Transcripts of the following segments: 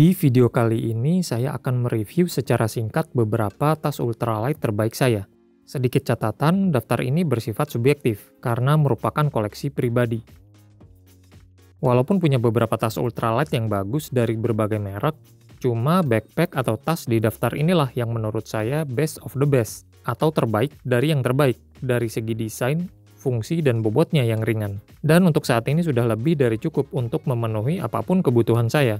Di video kali ini saya akan mereview secara singkat beberapa tas ultralight terbaik saya. Sedikit catatan, daftar ini bersifat subjektif karena merupakan koleksi pribadi. Walaupun punya beberapa tas ultralight yang bagus dari berbagai merek, cuma backpack atau tas di daftar inilah yang menurut saya best of the best, atau terbaik dari yang terbaik, dari segi desain, fungsi, dan bobotnya yang ringan. Dan untuk saat ini sudah lebih dari cukup untuk memenuhi apapun kebutuhan saya.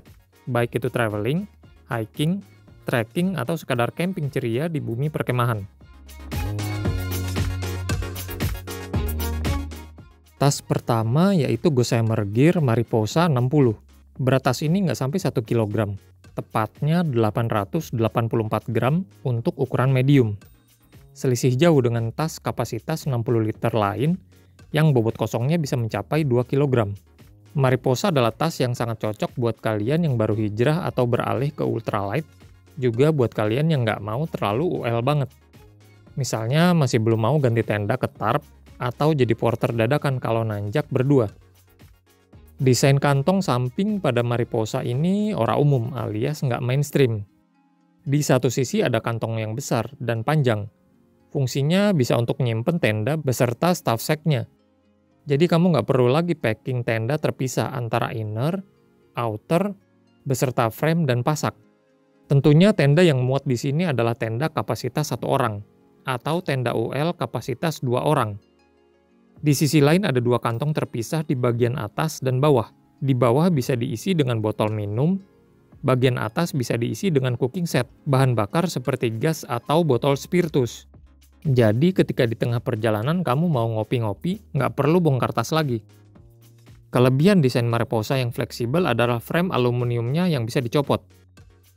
Baik itu traveling, hiking, trekking, atau sekadar camping ceria di bumi perkemahan. Tas pertama yaitu Gossamer Gear Mariposa 60. Berat tas ini nggak sampai 1 kg, tepatnya 884 gram untuk ukuran medium. Selisih jauh dengan tas kapasitas 60 liter lain yang bobot kosongnya bisa mencapai 2 kg. Mariposa adalah tas yang sangat cocok buat kalian yang baru hijrah atau beralih ke ultralight, juga buat kalian yang nggak mau terlalu UL banget. Misalnya masih belum mau ganti tenda ke tarp, atau jadi porter dadakan kalau nanjak berdua. Desain kantong samping pada Mariposa ini ora umum alias nggak mainstream. Di satu sisi ada kantong yang besar dan panjang. Fungsinya bisa untuk nyimpen tenda beserta stuff sack-nya. Jadi kamu nggak perlu lagi packing tenda terpisah antara inner, outer, beserta frame dan pasak. Tentunya tenda yang muat di sini adalah tenda kapasitas 1 orang, atau tenda UL kapasitas 2 orang. Di sisi lain ada 2 kantong terpisah di bagian atas dan bawah. Di bawah bisa diisi dengan botol minum, bagian atas bisa diisi dengan cooking set, bahan bakar seperti gas atau botol spiritus. Jadi ketika di tengah perjalanan kamu mau ngopi-ngopi, nggak perlu bongkar tas lagi. Kelebihan desain Mariposa yang fleksibel adalah frame aluminiumnya yang bisa dicopot.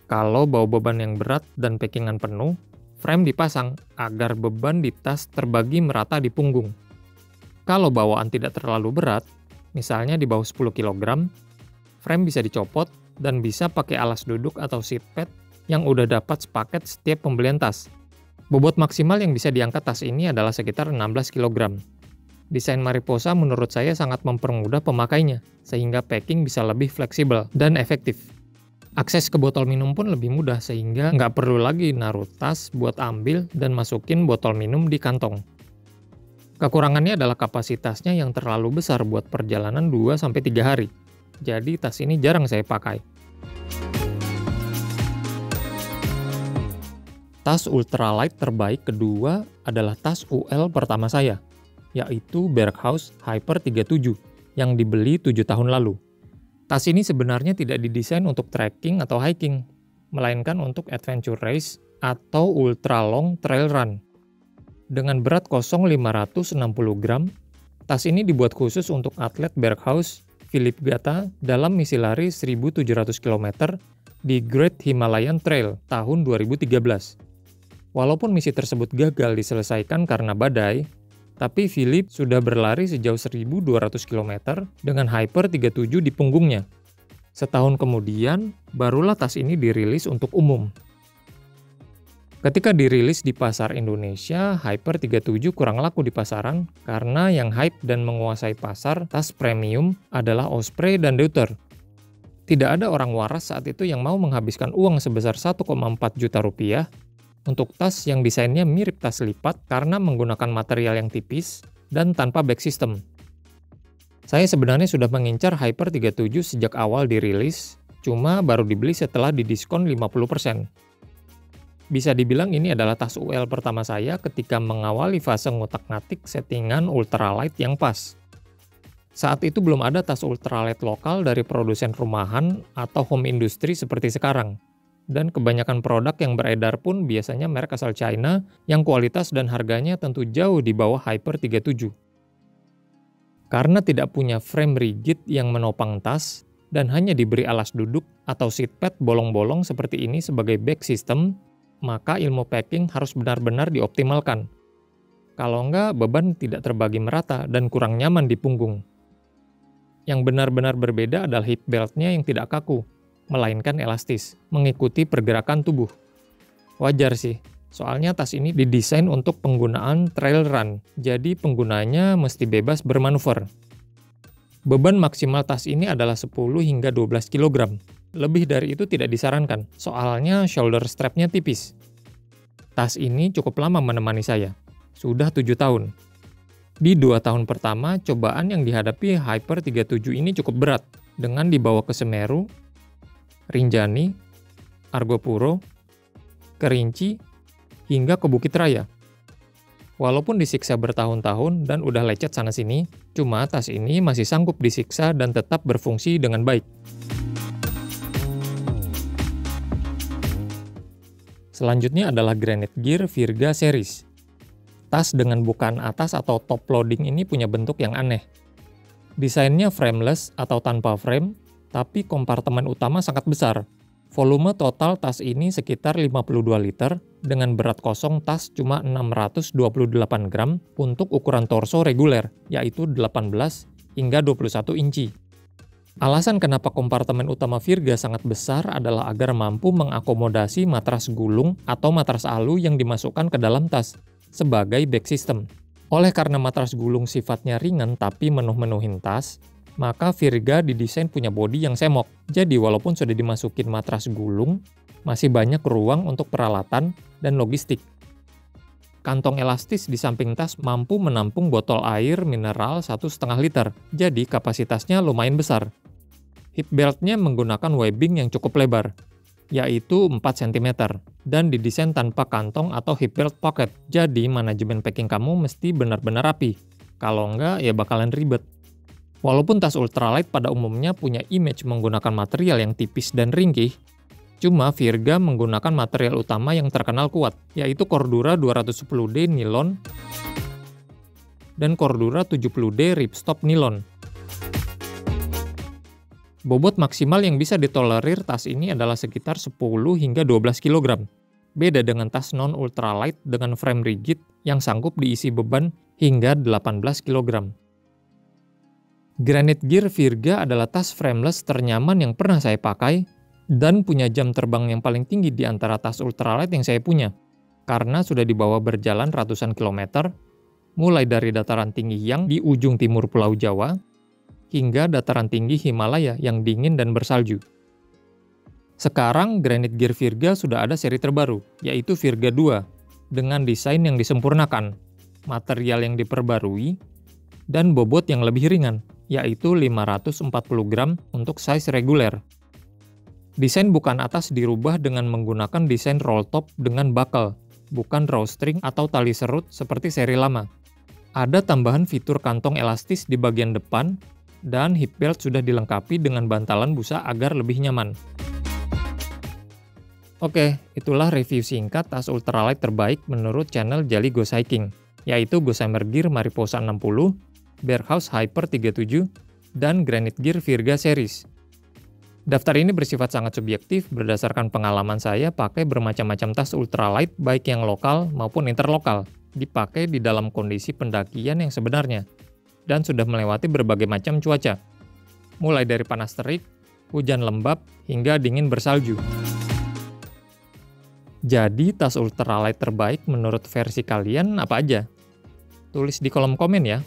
Kalau bawa beban yang berat dan packingan penuh, frame dipasang agar beban di tas terbagi merata di punggung. Kalau bawaan tidak terlalu berat, misalnya di bawah 10 kg, frame bisa dicopot dan bisa pakai alas duduk atau seat pad yang udah dapat sepaket setiap pembelian tas. Bobot maksimal yang bisa diangkat tas ini adalah sekitar 16 kg. Desain Mariposa menurut saya sangat mempermudah pemakainya, sehingga packing bisa lebih fleksibel dan efektif. Akses ke botol minum pun lebih mudah, sehingga nggak perlu lagi naruh tas buat ambil dan masukin botol minum di kantong. Kekurangannya adalah kapasitasnya yang terlalu besar buat perjalanan 2-3 hari. Jadi tas ini jarang saya pakai. Tas ultralight terbaik kedua adalah tas UL pertama saya, yaitu Berghaus Hyper 37 yang dibeli 7 tahun lalu. Tas ini sebenarnya tidak didesain untuk trekking atau hiking, melainkan untuk adventure race atau ultra long trail run. Dengan berat kosong 560 gram, tas ini dibuat khusus untuk atlet Berghaus Philippe Gata dalam misi lari 1.700 km di Great Himalayan Trail tahun 2013. Walaupun misi tersebut gagal diselesaikan karena badai, tapi Philippe sudah berlari sejauh 1.200 km dengan Hyper 37 di punggungnya. Setahun kemudian, barulah tas ini dirilis untuk umum. Ketika dirilis di pasar Indonesia, Hyper 37 kurang laku di pasaran karena yang hype dan menguasai pasar tas premium adalah Osprey dan Deuter. Tidak ada orang waras saat itu yang mau menghabiskan uang sebesar 1,4 juta rupiah untuk tas yang desainnya mirip tas lipat karena menggunakan material yang tipis dan tanpa back system. Saya sebenarnya sudah mengincar Hyper 37 sejak awal dirilis, cuma baru dibeli setelah didiskon 50%. Bisa dibilang ini adalah tas UL pertama saya ketika mengawali fase ngutak-ngatik settingan ultralight yang pas. Saat itu belum ada tas ultralight lokal dari produsen rumahan atau home industry seperti sekarang. Dan kebanyakan produk yang beredar pun biasanya merek asal China yang kualitas dan harganya tentu jauh di bawah Hyper 37. Karena tidak punya frame rigid yang menopang tas dan hanya diberi alas duduk atau seat pad bolong-bolong seperti ini sebagai back system, maka ilmu packing harus benar-benar dioptimalkan. Kalau enggak, beban tidak terbagi merata dan kurang nyaman di punggung. Yang benar-benar berbeda adalah hip belt-nya yang tidak kaku, melainkan elastis, mengikuti pergerakan tubuh. Wajar sih, soalnya tas ini didesain untuk penggunaan trail run, jadi penggunanya mesti bebas bermanuver. Beban maksimal tas ini adalah 10 hingga 12 kg. Lebih dari itu tidak disarankan, soalnya shoulder strap-nya tipis. Tas ini cukup lama menemani saya, sudah 7 tahun. Di 2 tahun pertama, cobaan yang dihadapi Hyper 37 ini cukup berat, dengan dibawa ke Semeru, Rinjani, Argopuro, Kerinci, hingga ke Bukit Raya. Walaupun disiksa bertahun-tahun dan udah lecet sana-sini, cuma tas ini masih sanggup disiksa dan tetap berfungsi dengan baik. Selanjutnya adalah Granite Gear Virga Series. Tas dengan bukaan atas atau top loading ini punya bentuk yang aneh. Desainnya frameless atau tanpa frame, tapi kompartemen utama sangat besar. Volume total tas ini sekitar 52 liter, dengan berat kosong tas cuma 628 gram untuk ukuran torso reguler, yaitu 18 hingga 21 inci. Alasan kenapa kompartemen utama Virga sangat besar adalah agar mampu mengakomodasi matras gulung atau matras alu yang dimasukkan ke dalam tas, sebagai back system. Oleh karena matras gulung sifatnya ringan tapi menuhin tas, maka Virga didesain punya bodi yang semok. Jadi walaupun sudah dimasukin matras gulung, masih banyak ruang untuk peralatan dan logistik. Kantong elastis di samping tas mampu menampung botol air mineral 1,5 liter, jadi kapasitasnya lumayan besar. Hip belt-nya menggunakan webbing yang cukup lebar, yaitu 4 cm, dan didesain tanpa kantong atau hip belt pocket, jadi manajemen packing kamu mesti benar-benar rapi. Kalau enggak, ya bakalan ribet. Walaupun tas ultralight pada umumnya punya image menggunakan material yang tipis dan ringkih, cuma Virga menggunakan material utama yang terkenal kuat, yaitu Cordura 210D nilon dan Cordura 70D ripstop nilon. Bobot maksimal yang bisa ditolerir tas ini adalah sekitar 10 hingga 12 kg. Beda dengan tas non-ultralight dengan frame rigid yang sanggup diisi beban hingga 18 kg. Granite Gear Virga adalah tas frameless ternyaman yang pernah saya pakai dan punya jam terbang yang paling tinggi di antara tas ultralight yang saya punya, karena sudah dibawa berjalan ratusan kilometer, mulai dari dataran tinggi yang di ujung timur Pulau Jawa, hingga dataran tinggi Himalaya yang dingin dan bersalju. Sekarang Granite Gear Virga sudah ada seri terbaru, yaitu Virga 2, dengan desain yang disempurnakan, material yang diperbarui, dan bobot yang lebih ringan, yaitu 540 gram untuk size reguler. Desain bukan atas dirubah dengan menggunakan desain roll top dengan buckle, bukan drawstring atau tali serut seperti seri lama. Ada tambahan fitur kantong elastis di bagian depan, dan hip belt sudah dilengkapi dengan bantalan busa agar lebih nyaman. Oke, itulah review singkat tas ultralight terbaik menurut channel Jali Ghost Hiking, yaitu Gossamer Gear Mariposa 60, Berghaus Hyper 37, dan Granite Gear Virga Series. Daftar ini bersifat sangat subjektif berdasarkan pengalaman saya pakai bermacam-macam tas ultralight baik yang lokal maupun interlokal, dipakai di dalam kondisi pendakian yang sebenarnya, dan sudah melewati berbagai macam cuaca, mulai dari panas terik, hujan lembab, hingga dingin bersalju. Jadi, tas ultralight terbaik menurut versi kalian apa aja? Tulis di kolom komen ya.